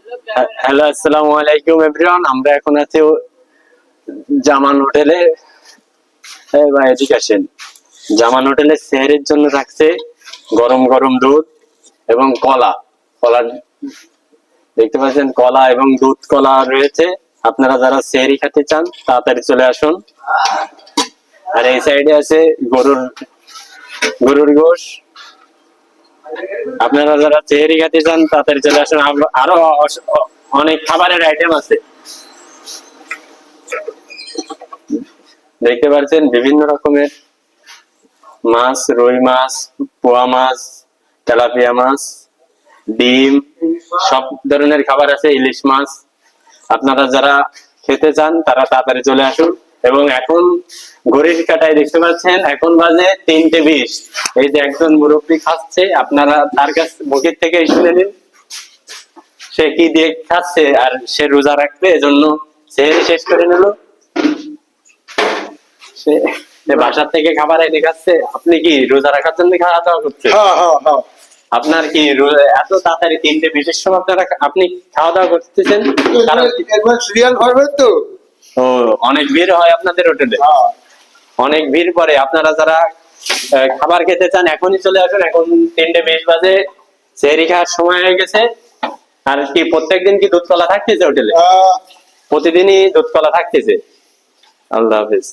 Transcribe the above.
Hello, আসসালামু আলাইকুম everyone. আমরা এখন আছি জামান হোটেলে। এই ভাই এদিকে আসেন। জামান হোটেলে সেহরির জন্য রাখছে গরম গরম দুধ এবং কলা। কলা দেখতে পাচ্ছেন, কলা এবং দুধ কলা রয়েছে। আপনারা যারা সেহরি খেতে চান তাড়াতাড়ি চলে আসুন। আর এই সাইডে আছে গরুর গরুর গোশ। আপনারা যারা সেহরি খেতে চান তাড়াতাড়ি চলে আসুন। আরো অনেক খাবারের আইটেম আছে। দেখতে পাচ্ছেন বিভিন্ন রকমের মাছ, রুই মাছ, পোয়া মাছ, তেলাপিয়া মাছ, ডিম, সব ধরনের খাবার আছে, ইলিশ মাছ। আপনারা যারা খেতে চান তারা তাড়াতাড়ি চলে আসুন। এবং এখন ঘড়ির কাঁটায় দেখতে পাচ্ছেন এখন বাজে 3:20। এই যে একজন মুরব্বী খাচ্ছে, আপনারা তার কাছে মুখের থেকে শুনে নিন সে কি দিয়ে খাচ্ছে। আর সে রোজা রাখবে, এজন্য সে শেষ করে নিল। সে বাসার থেকে খাবার এনে খাচ্ছে। আপনি কি রোজা রাখার জন্য খাওয়া দাওয়া করছেন? আপনার কি এত তাড়াতাড়ি 3:20 সময় আপনি খাওয়া দাওয়া করতেছেন? সিরিয়াল করবে তো। ও, অনেক ভিড় হয় আপনাদের হোটেলে? অনেক ভিড় পড়ে। আপনারা যারা খাবার খেতে চান এখনই চলে আসুন। এখন 3:20 বাজে, সেহরি খাওয়ার সময় হয়ে গেছে। আর কি প্রত্যেকদিন কি দুধ কলা থাকতেছে হোটেলে? প্রতিদিনই দুধ কলা থাকতেছে। আল্লাহ হাফেজ।